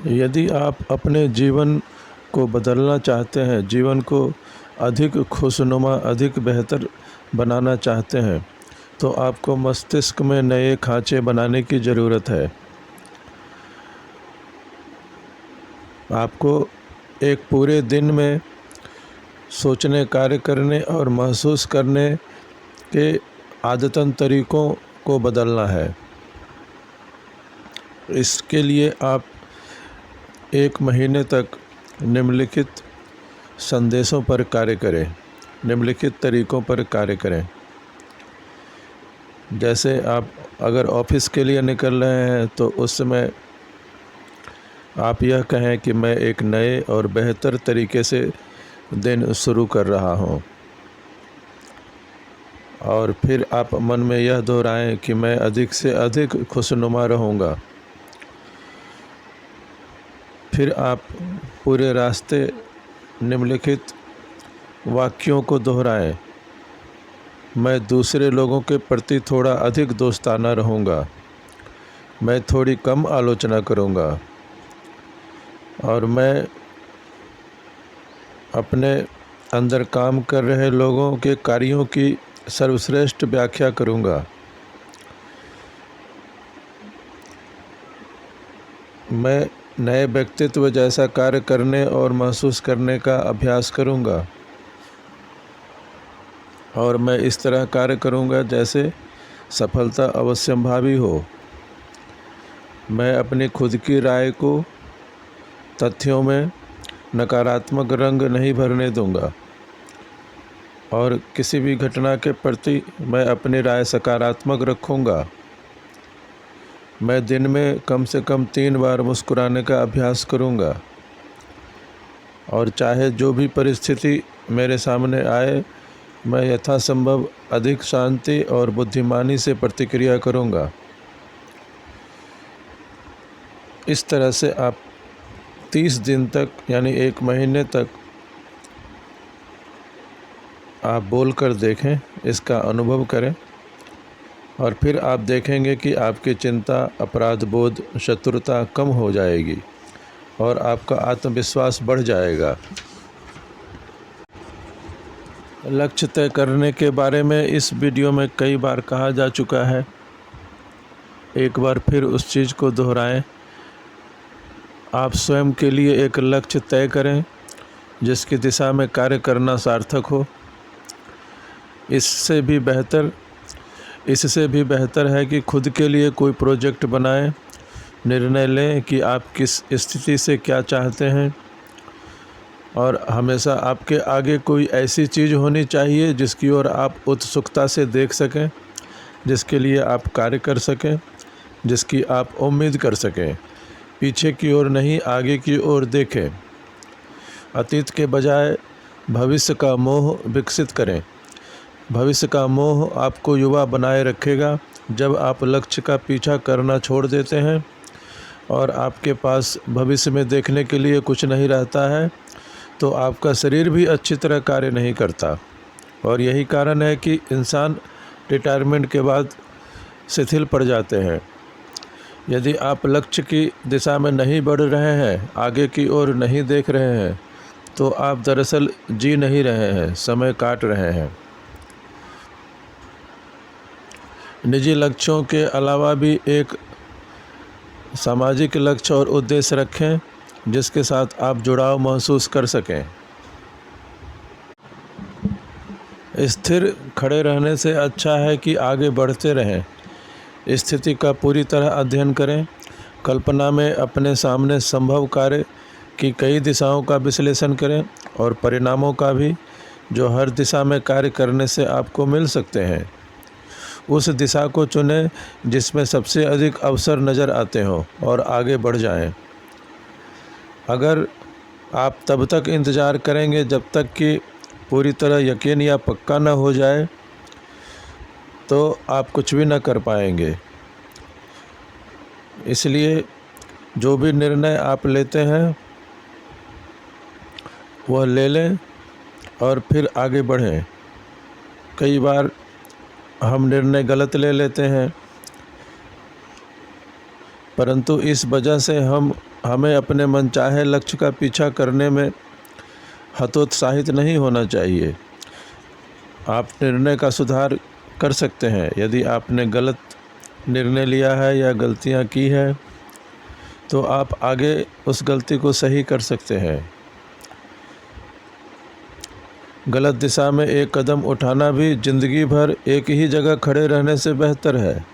यदि आप अपने जीवन को बदलना चाहते हैं, जीवन को अधिक खुशनुमा, अधिक बेहतर बनाना चाहते हैं, तो आपको मस्तिष्क में नए खांचे बनाने की ज़रूरत है। आपको एक पूरे दिन में सोचने, कार्य करने और महसूस करने के आदतन तरीक़ों को बदलना है। इसके लिए आप 1 महीने तक निम्नलिखित संदेशों पर कार्य करें, निम्नलिखित तरीक़ों पर कार्य करें। जैसे आप अगर ऑफिस के लिए निकल रहे हैं तो उस समय आप यह कहें कि मैं एक नए और बेहतर तरीके से दिन शुरू कर रहा हूँ, और फिर आप मन में यह दोहराएं कि मैं अधिक से अधिक खुशनुमा रहूँगा। फिर आप पूरे रास्ते निम्नलिखित वाक्यों को दोहराएं। मैं दूसरे लोगों के प्रति थोड़ा अधिक दोस्ताना रहूँगा, मैं थोड़ी कम आलोचना करूँगा, और मैं अपने अंदर काम कर रहे लोगों के कार्यों की सर्वश्रेष्ठ व्याख्या करूँगा। मैं नए व्यक्तित्व जैसा कार्य करने और महसूस करने का अभ्यास करूँगा, और मैं इस तरह कार्य करूँगा जैसे सफलता अवश्यंभावी हो। मैं अपनी खुद की राय को तथ्यों में नकारात्मक रंग नहीं भरने दूँगा, और किसी भी घटना के प्रति मैं अपनी राय सकारात्मक रखूँगा। मैं दिन में कम से कम 3 बार मुस्कुराने का अभ्यास करूँगा, और चाहे जो भी परिस्थिति मेरे सामने आए, मैं यथासंभव अधिक शांति और बुद्धिमानी से प्रतिक्रिया करूँगा। इस तरह से आप 30 दिन तक यानी 1 महीने तक आप बोल कर देखें, इसका अनुभव करें, और फिर आप देखेंगे कि आपकी चिंता, अपराध बोध, शत्रुता कम हो जाएगी और आपका आत्मविश्वास बढ़ जाएगा। लक्ष्य तय करने के बारे में इस वीडियो में कई बार कहा जा चुका है। एक बार फिर उस चीज़ को दोहराएं। आप स्वयं के लिए एक लक्ष्य तय करें जिसकी दिशा में कार्य करना सार्थक हो। इससे भी बेहतर है कि खुद के लिए कोई प्रोजेक्ट बनाएं, निर्णय लें कि आप किस स्थिति से क्या चाहते हैं, और हमेशा आपके आगे कोई ऐसी चीज़ होनी चाहिए जिसकी ओर आप उत्सुकता से देख सकें, जिसके लिए आप कार्य कर सकें, जिसकी आप उम्मीद कर सकें। पीछे की ओर नहीं, आगे की ओर देखें। अतीत के बजाय भविष्य का मोह विकसित करें। भविष्य का मोह आपको युवा बनाए रखेगा। जब आप लक्ष्य का पीछा करना छोड़ देते हैं और आपके पास भविष्य में देखने के लिए कुछ नहीं रहता है, तो आपका शरीर भी अच्छी तरह कार्य नहीं करता, और यही कारण है कि इंसान रिटायरमेंट के बाद शिथिल पड़ जाते हैं। यदि आप लक्ष्य की दिशा में नहीं बढ़ रहे हैं, आगे की ओर नहीं देख रहे हैं, तो आप दरअसल जी नहीं रहे हैं, समय काट रहे हैं। निजी लक्ष्यों के अलावा भी एक सामाजिक लक्ष्य और उद्देश्य रखें जिसके साथ आप जुड़ाव महसूस कर सकें। स्थिर खड़े रहने से अच्छा है कि आगे बढ़ते रहें। स्थिति का पूरी तरह अध्ययन करें। कल्पना में अपने सामने संभव कार्य की कई दिशाओं का विश्लेषण करें, और परिणामों का भी, जो हर दिशा में कार्य करने से आपको मिल सकते हैं। उस दिशा को चुनें जिसमें सबसे अधिक अवसर नज़र आते हों, और आगे बढ़ जाएं। अगर आप तब तक इंतज़ार करेंगे जब तक कि पूरी तरह यकीन या पक्का न हो जाए, तो आप कुछ भी न कर पाएंगे। इसलिए जो भी निर्णय आप लेते हैं वह ले लें और फिर आगे बढ़ें। कई बार हम निर्णय गलत ले लेते हैं, परंतु इस वजह से हम हमें अपने मनचाहे लक्ष्य का पीछा करने में हतोत्साहित नहीं होना चाहिए। आप निर्णय का सुधार कर सकते हैं। यदि आपने गलत निर्णय लिया है या गलतियां की है तो आप आगे उस गलती को सही कर सकते हैं। गलत दिशा में एक कदम उठाना भी जिंदगी भर एक ही जगह खड़े रहने से बेहतर है।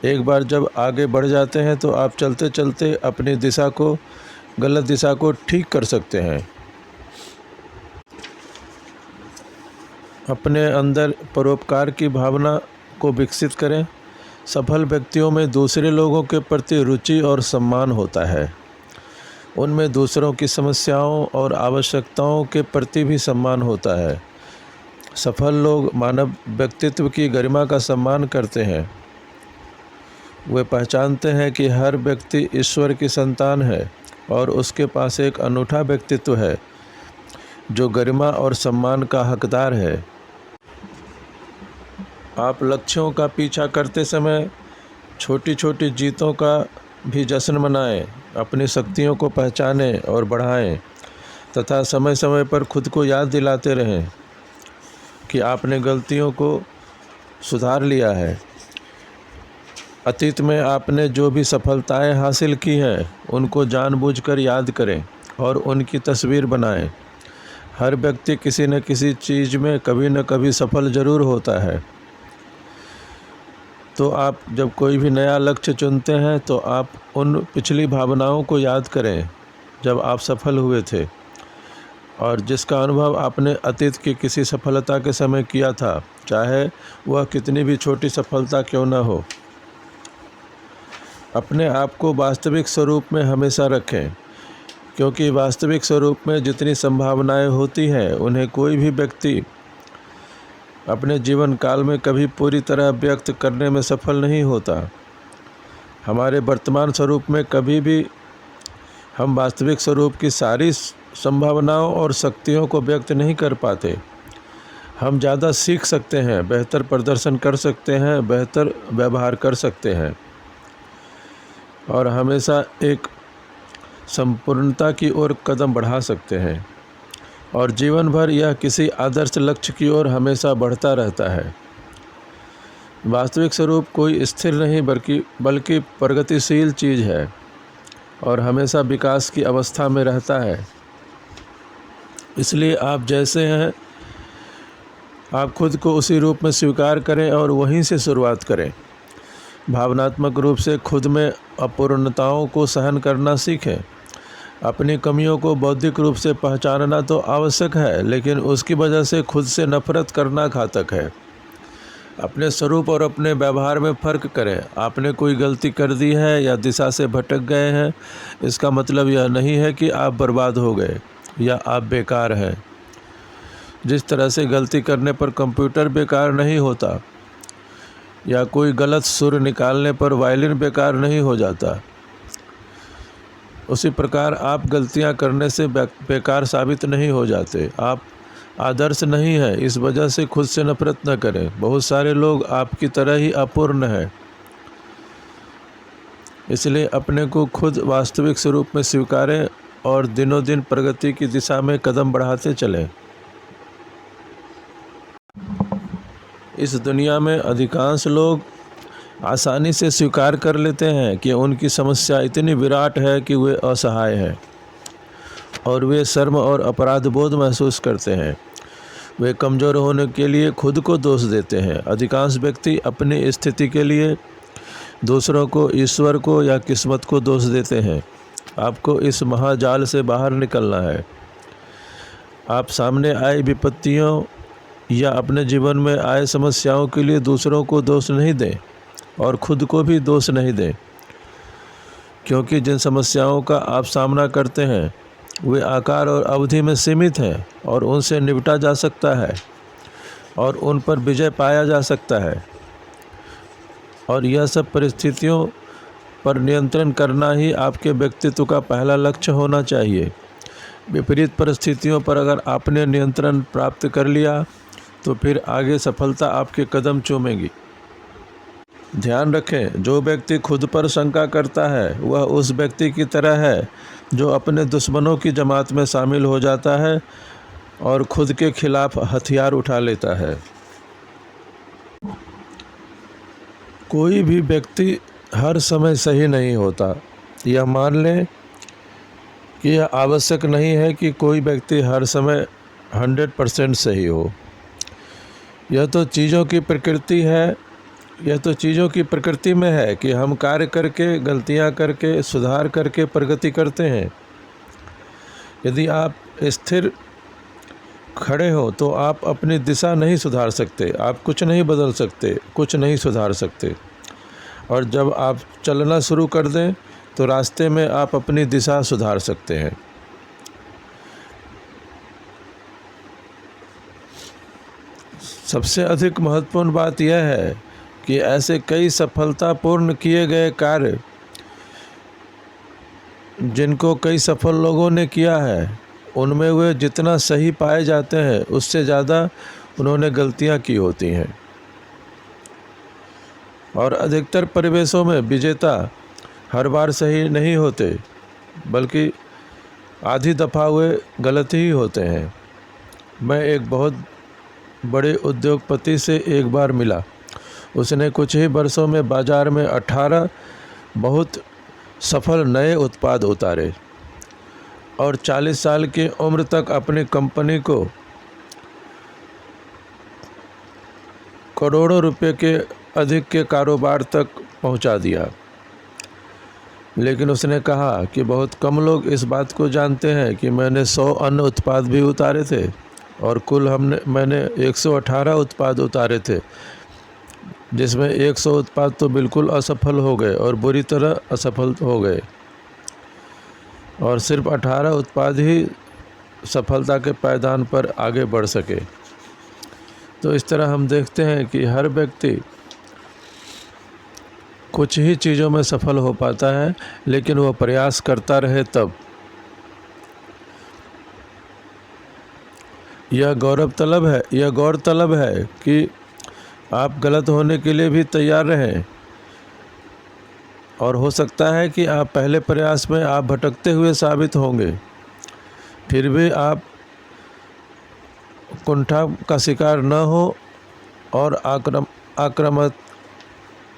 एक बार जब आगे बढ़ जाते हैं तो आप चलते चलते अपनी गलत दिशा को ठीक कर सकते हैं। अपने अंदर परोपकार की भावना को विकसित करें। सफल व्यक्तियों में दूसरे लोगों के प्रति रुचि और सम्मान होता है। उनमें दूसरों की समस्याओं और आवश्यकताओं के प्रति भी सम्मान होता है। सफल लोग मानव व्यक्तित्व की गरिमा का सम्मान करते हैं। वे पहचानते हैं कि हर व्यक्ति ईश्वर की संतान है और उसके पास एक अनूठा व्यक्तित्व है जो गरिमा और सम्मान का हकदार है। आप लक्ष्यों का पीछा करते समय छोटी छोटी जीतों का भी जश्न मनाएं। अपनी शक्तियों को पहचानें और बढ़ाएं तथा समय समय पर खुद को याद दिलाते रहें कि आपने गलतियों को सुधार लिया है। अतीत में आपने जो भी सफलताएं हासिल की हैं उनको जानबूझकर याद करें और उनकी तस्वीर बनाएं। हर व्यक्ति किसी न किसी चीज़ में कभी न कभी सफल ज़रूर होता है। तो आप जब कोई भी नया लक्ष्य चुनते हैं तो आप उन पिछली भावनाओं को याद करें जब आप सफल हुए थे और जिसका अनुभव आपने अतीत की किसी सफलता के समय किया था, चाहे वह कितनी भी छोटी सफलता क्यों न हो। अपने आप को वास्तविक स्वरूप में हमेशा रखें, क्योंकि वास्तविक स्वरूप में जितनी संभावनाएं होती हैं उन्हें कोई भी व्यक्ति अपने जीवन काल में कभी पूरी तरह व्यक्त करने में सफल नहीं होता। हमारे वर्तमान स्वरूप में कभी भी हम वास्तविक स्वरूप की सारी संभावनाओं और शक्तियों को व्यक्त नहीं कर पाते। हम ज़्यादा सीख सकते हैं, बेहतर प्रदर्शन कर सकते हैं, बेहतर व्यवहार कर सकते हैं और हमेशा एक संपूर्णता की ओर कदम बढ़ा सकते हैं और जीवन भर यह किसी आदर्श लक्ष्य की ओर हमेशा बढ़ता रहता है। वास्तविक स्वरूप कोई स्थिर नहीं बल्कि प्रगतिशील चीज़ है और हमेशा विकास की अवस्था में रहता है। इसलिए आप जैसे हैं आप खुद को उसी रूप में स्वीकार करें और वहीं से शुरुआत करें। भावनात्मक रूप से खुद में अपूर्णताओं को सहन करना सीखें। अपनी कमियों को बौद्धिक रूप से पहचानना तो आवश्यक है, लेकिन उसकी वजह से खुद से नफरत करना घातक है। अपने स्वरूप और अपने व्यवहार में फ़र्क करें। आपने कोई गलती कर दी है या दिशा से भटक गए हैं, इसका मतलब यह नहीं है कि आप बर्बाद हो गए या आप बेकार हैं। जिस तरह से गलती करने पर कंप्यूटर बेकार नहीं होता या कोई गलत सुर निकालने पर वायलिन बेकार नहीं हो जाता, उसी प्रकार आप गलतियां करने से बेकार साबित नहीं हो जाते। आप आदर्श नहीं है, इस वजह से खुद से नफरत न करें। बहुत सारे लोग आपकी तरह ही अपूर्ण हैं, इसलिए अपने को खुद वास्तविक स्वरूप में स्वीकारें और दिनों दिन प्रगति की दिशा में कदम बढ़ाते चलें। इस दुनिया में अधिकांश लोग आसानी से स्वीकार कर लेते हैं कि उनकी समस्या इतनी विराट है कि वे असहाय हैं और वे शर्म और अपराध बोध महसूस करते हैं। वे कमज़ोर होने के लिए खुद को दोष देते हैं। अधिकांश व्यक्ति अपनी स्थिति के लिए दूसरों को, ईश्वर को या किस्मत को दोष देते हैं। आपको इस महाजाल से बाहर निकलना है। आप सामने आई विपत्तियों या अपने जीवन में आए समस्याओं के लिए दूसरों को दोष नहीं दें और खुद को भी दोष नहीं दें, क्योंकि जिन समस्याओं का आप सामना करते हैं वे आकार और अवधि में सीमित हैं और उनसे निपटा जा सकता है और उन पर विजय पाया जा सकता है। और यह सब परिस्थितियों पर नियंत्रण करना ही आपके व्यक्तित्व का पहला लक्ष्य होना चाहिए। विपरीत परिस्थितियों पर अगर आपने नियंत्रण प्राप्त कर लिया तो फिर आगे सफलता आपके कदम चूमेगी। ध्यान रखें, जो व्यक्ति खुद पर शंका करता है वह उस व्यक्ति की तरह है जो अपने दुश्मनों की जमात में शामिल हो जाता है और खुद के खिलाफ हथियार उठा लेता है। कोई भी व्यक्ति हर समय सही नहीं होता। यह मान लें कि यह आवश्यक नहीं है कि कोई व्यक्ति हर समय 100% सही हो। यह तो चीज़ों की प्रकृति है, यह तो चीज़ों की प्रकृति में है कि हम कार्य करके, गलतियां करके, सुधार करके प्रगति करते हैं। यदि आप स्थिर खड़े हो तो आप अपनी दिशा नहीं सुधार सकते, आप कुछ नहीं बदल सकते, कुछ नहीं सुधार सकते। और जब आप चलना शुरू कर दें तो रास्ते में आप अपनी दिशा सुधार सकते हैं। सबसे अधिक महत्वपूर्ण बात यह है कि ऐसे कई सफलतापूर्ण किए गए कार्य जिनको कई सफल लोगों ने किया है, उनमें वे जितना सही पाए जाते हैं उससे ज़्यादा उन्होंने गलतियां की होती हैं। और अधिकतर परिवेशों में विजेता हर बार सही नहीं होते, बल्कि आधी दफ़ा वे गलत ही होते हैं। मैं एक बहुत बड़े उद्योगपति से एक बार मिला। उसने कुछ ही वर्षों में बाज़ार में 18 बहुत सफल नए उत्पाद उतारे और 40 साल की उम्र तक अपनी कंपनी को करोड़ों रुपए के अधिक के कारोबार तक पहुंचा दिया। लेकिन उसने कहा कि बहुत कम लोग इस बात को जानते हैं कि मैंने 100 अन्य उत्पाद भी उतारे थे और कुल मैंने 118 उत्पाद उतारे थे, जिसमें 100 उत्पाद तो बिल्कुल असफल हो गए और बुरी तरह असफल हो गए और सिर्फ 18 उत्पाद ही सफलता के पायदान पर आगे बढ़ सके। तो इस तरह हम देखते हैं कि हर व्यक्ति कुछ ही चीज़ों में सफल हो पाता है, लेकिन वह प्रयास करता रहे तब। यह गौरतलब है कि आप गलत होने के लिए भी तैयार रहें और हो सकता है कि आप पहले प्रयास में आप भटकते हुए साबित होंगे, फिर भी आप कुंठा का शिकार न हो और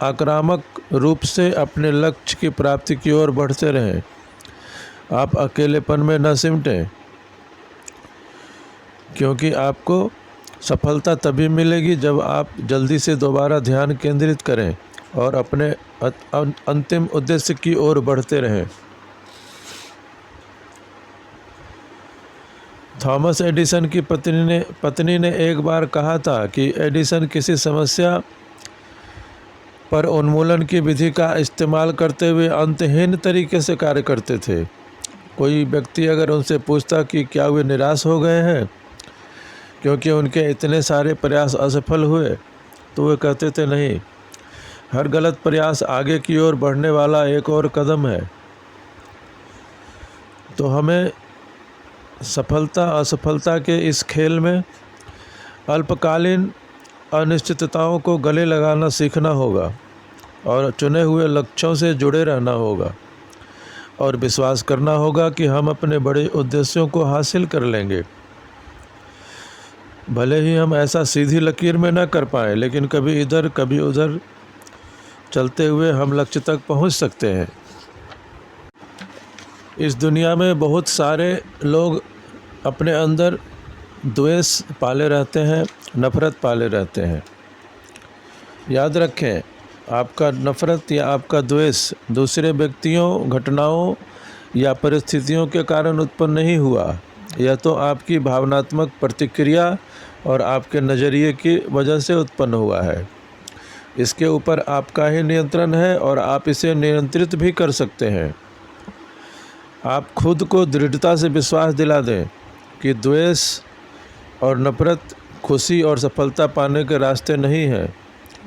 आक्रामक रूप से अपने लक्ष्य की प्राप्ति की ओर बढ़ते रहें। आप अकेलेपन में न सिमटें, क्योंकि आपको सफलता तभी मिलेगी जब आप जल्दी से दोबारा ध्यान केंद्रित करें और अपने अंतिम उद्देश्य की ओर बढ़ते रहें। थॉमस एडिसन की पत्नी ने एक बार कहा था कि एडिसन किसी समस्या पर उन्मूलन की विधि का इस्तेमाल करते हुए अंतहीन तरीके से कार्य करते थे। कोई व्यक्ति अगर उनसे पूछता कि क्या वे निराश हो गए हैं क्योंकि उनके इतने सारे प्रयास असफल हुए, तो वे कहते थे नहीं, हर गलत प्रयास आगे की ओर बढ़ने वाला एक और कदम है। तो हमें सफलता असफलता के इस खेल में अल्पकालीन अनिश्चितताओं को गले लगाना सीखना होगा और चुने हुए लक्ष्यों से जुड़े रहना होगा और विश्वास करना होगा कि हम अपने बड़े उद्देश्यों को हासिल कर लेंगे। भले ही हम ऐसा सीधी लकीर में न कर पाएँ, लेकिन कभी इधर कभी उधर चलते हुए हम लक्ष्य तक पहुंच सकते हैं। इस दुनिया में बहुत सारे लोग अपने अंदर द्वेष पाले रहते हैं, नफ़रत पाले रहते हैं। याद रखें, आपका नफ़रत या आपका द्वेष दूसरे व्यक्तियों, घटनाओं या परिस्थितियों के कारण उत्पन्न नहीं हुआ। यह तो आपकी भावनात्मक प्रतिक्रिया और आपके नज़रिए की वजह से उत्पन्न हुआ है। इसके ऊपर आपका ही नियंत्रण है और आप इसे नियंत्रित भी कर सकते हैं। आप खुद को दृढ़ता से विश्वास दिला दें कि द्वेष और नफ़रत खुशी और सफलता पाने के रास्ते नहीं हैं।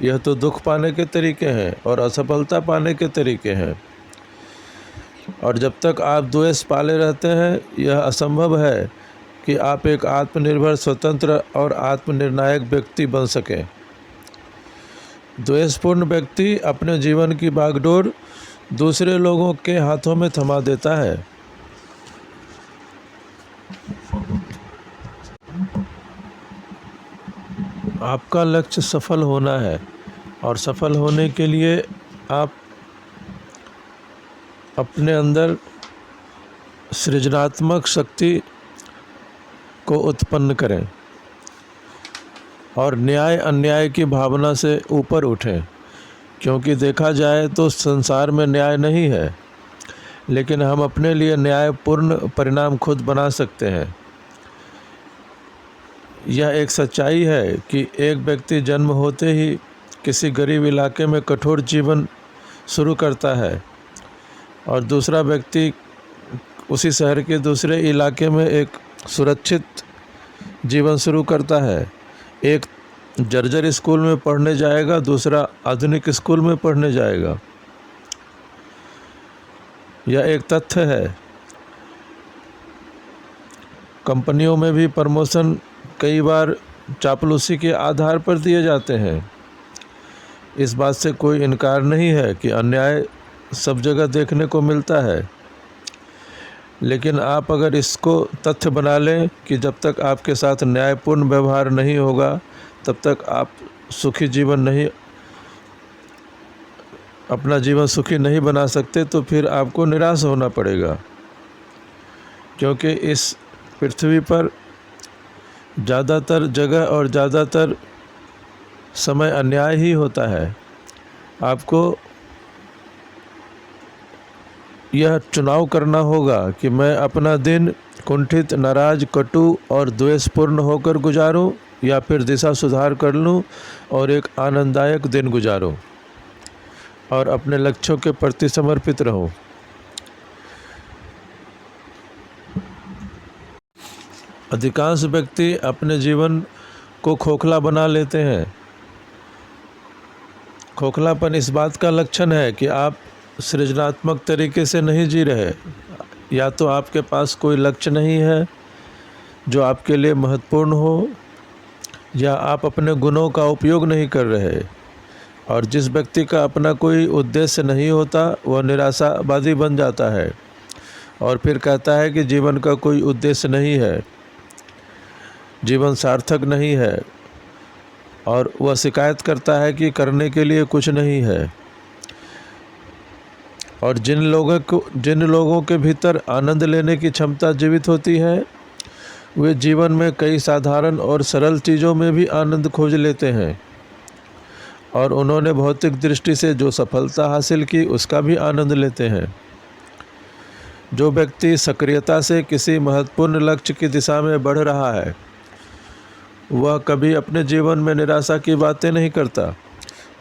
यह तो दुख पाने के तरीके हैं और असफलता पाने के तरीके हैं। और जब तक आप द्वेष पाले रहते हैं, यह असंभव है कि आप एक आत्मनिर्भर, स्वतंत्र और आत्मनिर्णायक व्यक्ति बन सकें। द्वेषपूर्ण व्यक्ति अपने जीवन की बागडोर दूसरे लोगों के हाथों में थमा देता है। आपका लक्ष्य सफल होना है और सफल होने के लिए आप अपने अंदर सृजनात्मक शक्ति को उत्पन्न करें और न्याय अन्याय की भावना से ऊपर उठें, क्योंकि देखा जाए तो संसार में न्याय नहीं है, लेकिन हम अपने लिए न्यायपूर्ण परिणाम खुद बना सकते हैं। यह एक सच्चाई है कि एक व्यक्ति जन्म होते ही किसी गरीब इलाके में कठोर जीवन शुरू करता है और दूसरा व्यक्ति उसी शहर के दूसरे इलाके में एक सुरक्षित जीवन शुरू करता है। एक जर्जर स्कूल में पढ़ने जाएगा, दूसरा आधुनिक स्कूल में पढ़ने जाएगा। यह एक तथ्य है। कंपनियों में भी प्रमोशन कई बार चापलूसी के आधार पर दिए जाते हैं। इस बात से कोई इनकार नहीं है कि अन्याय सब जगह देखने को मिलता है, लेकिन आप अगर इसको तथ्य बना लें कि जब तक आपके साथ न्यायपूर्ण व्यवहार नहीं होगा तब तक आप अपना जीवन सुखी नहीं बना सकते, तो फिर आपको निराश होना पड़ेगा, क्योंकि इस पृथ्वी पर ज़्यादातर जगह और ज़्यादातर समय अन्याय ही होता है। आपको यह चुनाव करना होगा कि मैं अपना दिन कुंठित, नाराज, कटु और द्वेषपूर्ण होकर गुजारूं या फिर दिशा सुधार कर लूं और एक आनंददायक दिन गुजारूं और अपने लक्ष्यों के प्रति समर्पित रहूं। अधिकांश व्यक्ति अपने जीवन को खोखला बना लेते हैं। खोखलापन इस बात का लक्षण है कि आप सृजनात्मक तरीके से नहीं जी रहे, या तो आपके पास कोई लक्ष्य नहीं है जो आपके लिए महत्वपूर्ण हो, या आप अपने गुणों का उपयोग नहीं कर रहे। और जिस व्यक्ति का अपना कोई उद्देश्य नहीं होता वह निराशावादी बन जाता है और फिर कहता है कि जीवन का कोई उद्देश्य नहीं है, जीवन सार्थक नहीं है, और वह शिकायत करता है कि करने के लिए कुछ नहीं है। और जिन लोगों के भीतर आनंद लेने की क्षमता जीवित होती है, वे जीवन में कई साधारण और सरल चीज़ों में भी आनंद खोज लेते हैं और उन्होंने भौतिक दृष्टि से जो सफलता हासिल की उसका भी आनंद लेते हैं। जो व्यक्ति सक्रियता से किसी महत्वपूर्ण लक्ष्य की दिशा में बढ़ रहा है वह कभी अपने जीवन में निराशा की बातें नहीं करता,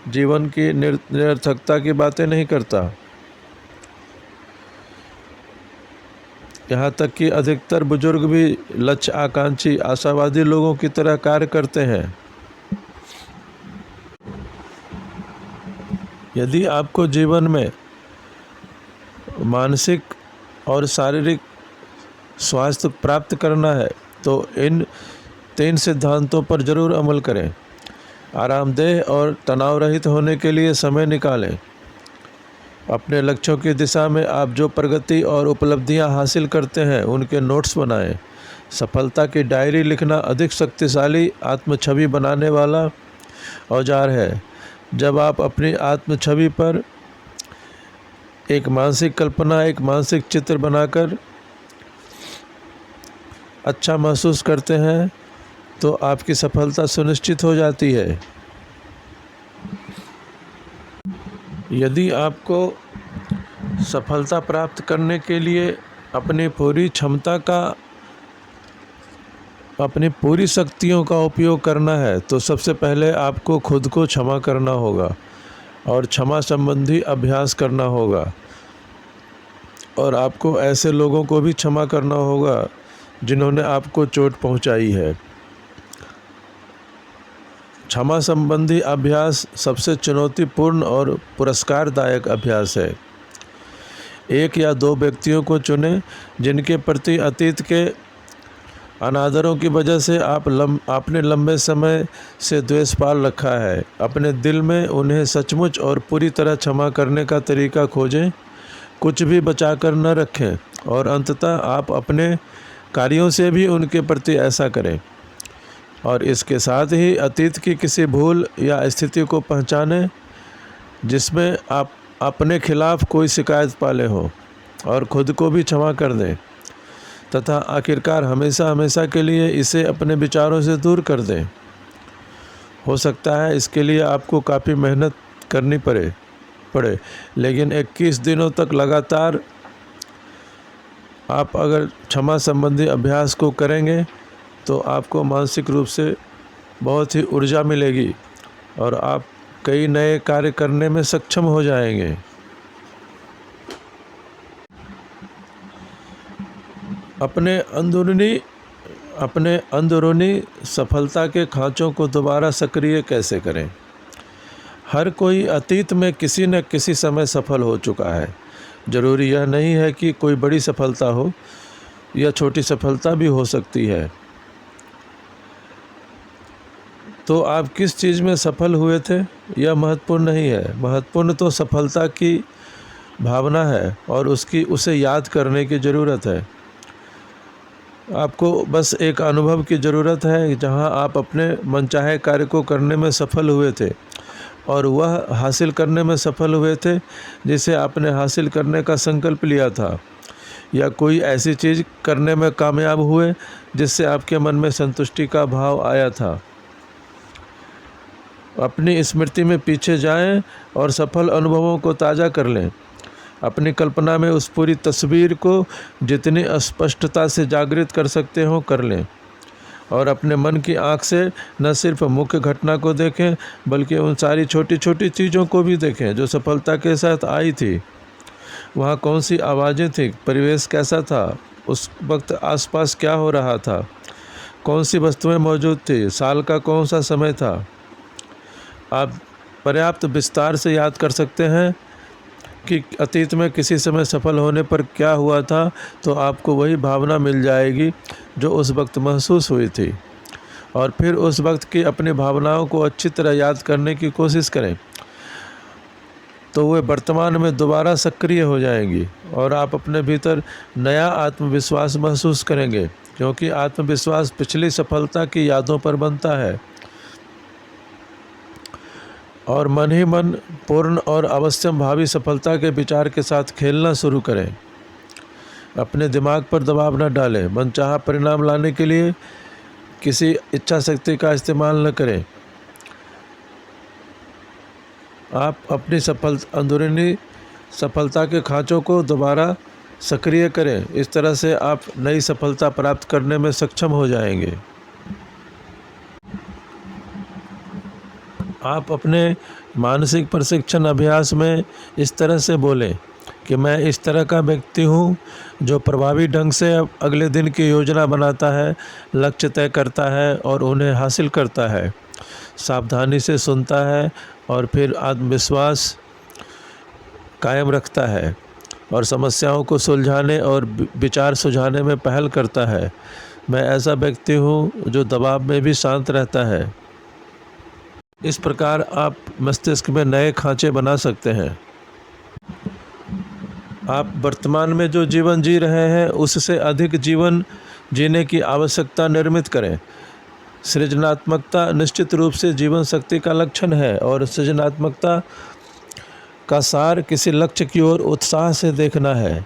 जीवन की निरर्थकता की बातें नहीं करता। यहाँ तक कि अधिकतर बुजुर्ग भी लक्ष्य आकांक्षी, आशावादी लोगों की तरह कार्य करते हैं। यदि आपको जीवन में मानसिक और शारीरिक स्वास्थ्य प्राप्त करना है तो इन 3 सिद्धांतों पर जरूर अमल करें। आरामदेह और तनाव रहित होने के लिए समय निकालें। अपने लक्ष्यों की दिशा में आप जो प्रगति और उपलब्धियां हासिल करते हैं उनके नोट्स बनाएं। सफलता की डायरी लिखना अधिक शक्तिशाली आत्म छवि बनाने वाला औजार है। जब आप अपनी आत्म छवि पर एक मानसिक कल्पना, एक मानसिक चित्र बनाकर अच्छा महसूस करते हैं तो आपकी सफलता सुनिश्चित हो जाती है। यदि आपको सफलता प्राप्त करने के लिए अपनी पूरी शक्तियों का उपयोग करना है तो सबसे पहले आपको खुद को क्षमा करना होगा और क्षमा संबंधी अभ्यास करना होगा, और आपको ऐसे लोगों को भी क्षमा करना होगा जिन्होंने आपको चोट पहुंचाई है। क्षमा संबंधी अभ्यास सबसे चुनौतीपूर्ण और पुरस्कारदायक अभ्यास है। 1 या 2 व्यक्तियों को चुनें जिनके प्रति अतीत के अनादरों की वजह से आपने लंबे समय से द्वेष पाल रखा है। अपने दिल में उन्हें सचमुच और पूरी तरह क्षमा करने का तरीका खोजें, कुछ भी बचाकर न रखें, और अंततः आप अपने कार्यों से भी उनके प्रति ऐसा करें। और इसके साथ ही अतीत की किसी भूल या स्थिति को पहचानें जिसमें आप अपने खिलाफ कोई शिकायत पाले हो, और खुद को भी क्षमा कर दें, तथा आखिरकार हमेशा हमेशा के लिए इसे अपने विचारों से दूर कर दें। हो सकता है इसके लिए आपको काफ़ी मेहनत करनी पड़े, लेकिन 21 दिनों तक लगातार आप अगर क्षमा संबंधी अभ्यास को करेंगे तो आपको मानसिक रूप से बहुत ही ऊर्जा मिलेगी और आप कई नए कार्य करने में सक्षम हो जाएंगे। अपने अंदरूनी सफलता के खांचों को दोबारा सक्रिय कैसे करें। हर कोई अतीत में किसी न किसी समय सफल हो चुका है। ज़रूरी यह नहीं है कि कोई बड़ी सफलता हो, या छोटी सफलता भी हो सकती है। तो आप किस चीज़ में सफल हुए थे यह महत्वपूर्ण नहीं है। महत्वपूर्ण तो सफलता की भावना है और उसे याद करने की ज़रूरत है। आपको बस एक अनुभव की ज़रूरत है जहां आप अपने मनचाहे कार्य को करने में सफल हुए थे और वह हासिल करने में सफल हुए थे जिसे आपने हासिल करने का संकल्प लिया था, या कोई ऐसी चीज़ करने में कामयाब हुए जिससे आपके मन में संतुष्टि का भाव आया था। अपनी स्मृति में पीछे जाएं और सफल अनुभवों को ताज़ा कर लें। अपनी कल्पना में उस पूरी तस्वीर को जितनी स्पष्टता से जागृत कर सकते हो कर लें, और अपने मन की आँख से न सिर्फ मुख्य घटना को देखें बल्कि उन सारी छोटी छोटी चीज़ों को भी देखें जो सफलता के साथ आई थी। वहाँ कौन सी आवाज़ें थी, परिवेश कैसा था, उस वक्त आसपास क्या हो रहा था, कौन सी वस्तुएं मौजूद थी, साल का कौन सा समय था। आप पर्याप्त विस्तार से याद कर सकते हैं कि अतीत में किसी समय सफल होने पर क्या हुआ था, तो आपको वही भावना मिल जाएगी जो उस वक्त महसूस हुई थी। और फिर उस वक्त की अपनी भावनाओं को अच्छी तरह याद करने की कोशिश करें, तो वे वर्तमान में दोबारा सक्रिय हो जाएंगी और आप अपने भीतर नया आत्मविश्वास महसूस करेंगे, क्योंकि आत्मविश्वास पिछली सफलता की यादों पर बनता है। और मन ही मन पूर्ण और अवश्यम भावी सफलता के विचार के साथ खेलना शुरू करें। अपने दिमाग पर दबाव न डालें। मनचाहा परिणाम लाने के लिए किसी इच्छा शक्ति का इस्तेमाल न करें। आप अपनी अंदरूनी सफलता के खांचों को दोबारा सक्रिय करें। इस तरह से आप नई सफलता प्राप्त करने में सक्षम हो जाएंगे। आप अपने मानसिक प्रशिक्षण अभ्यास में इस तरह से बोलें कि मैं इस तरह का व्यक्ति हूँ जो प्रभावी ढंग से अगले दिन की योजना बनाता है, लक्ष्य तय करता है और उन्हें हासिल करता है, सावधानी से सुनता है और फिर आत्मविश्वास कायम रखता है और समस्याओं को सुलझाने और विचार सुझाने में पहल करता है। मैं ऐसा व्यक्ति हूँ जो दबाव में भी शांत रहता है। इस प्रकार आप मस्तिष्क में नए खांचे बना सकते हैं। आप वर्तमान में जो जीवन जी रहे हैं उससे अधिक जीवन जीने की आवश्यकता निर्मित करें। सृजनात्मकता निश्चित रूप से जीवन शक्ति का लक्षण है और सृजनात्मकता का सार किसी लक्ष्य की ओर उत्साह से देखना है।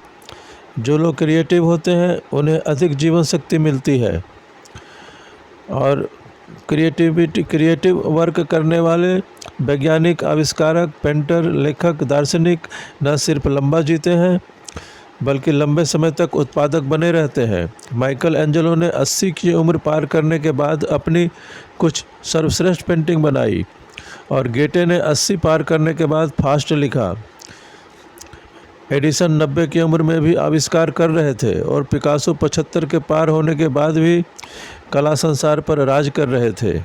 जो लोग क्रिएटिव होते हैं उन्हें अधिक जीवन शक्ति मिलती है और क्रिएटिव वर्क करने वाले वैज्ञानिक, आविष्कारक, पेंटर, लेखक, दार्शनिक न सिर्फ लंबा जीते हैं बल्कि लंबे समय तक उत्पादक बने रहते हैं। माइकल एंजेलो ने 80 की उम्र पार करने के बाद अपनी कुछ सर्वश्रेष्ठ पेंटिंग बनाई और गेटे ने 80 पार करने के बाद फास्ट लिखा। एडिसन 90 की उम्र में भी आविष्कार कर रहे थे और पिकासो 75 के पार होने के बाद भी कला संसार पर राज कर रहे थे।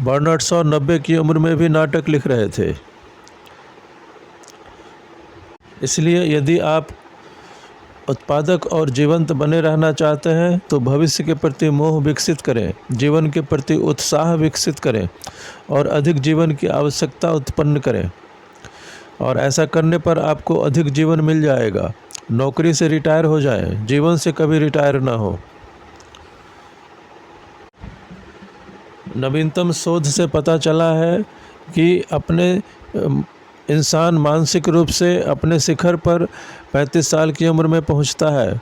बर्नार्ड शॉ 90 की उम्र में भी नाटक लिख रहे थे। इसलिए यदि आप उत्पादक और जीवंत बने रहना चाहते हैं तो भविष्य के प्रति मोह विकसित करें, जीवन के प्रति उत्साह विकसित करें और अधिक जीवन की आवश्यकता उत्पन्न करें। और ऐसा करने पर आपको अधिक जीवन मिल जाएगा। नौकरी से रिटायर हो जाएं, जीवन से कभी रिटायर ना हो। नवीनतम शोध से पता चला है कि इंसान मानसिक रूप से अपने शिखर पर 35 साल की उम्र में पहुंचता है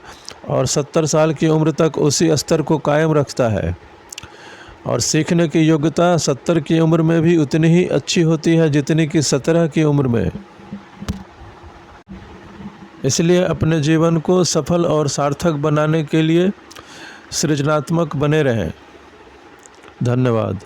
और 70 साल की उम्र तक उसी स्तर को कायम रखता है। और सीखने की योग्यता 70 की उम्र में भी उतनी ही अच्छी होती है जितनी कि 17 की उम्र में। इसलिए अपने जीवन को सफल और सार्थक बनाने के लिए सृजनात्मक बने रहें। धन्यवाद।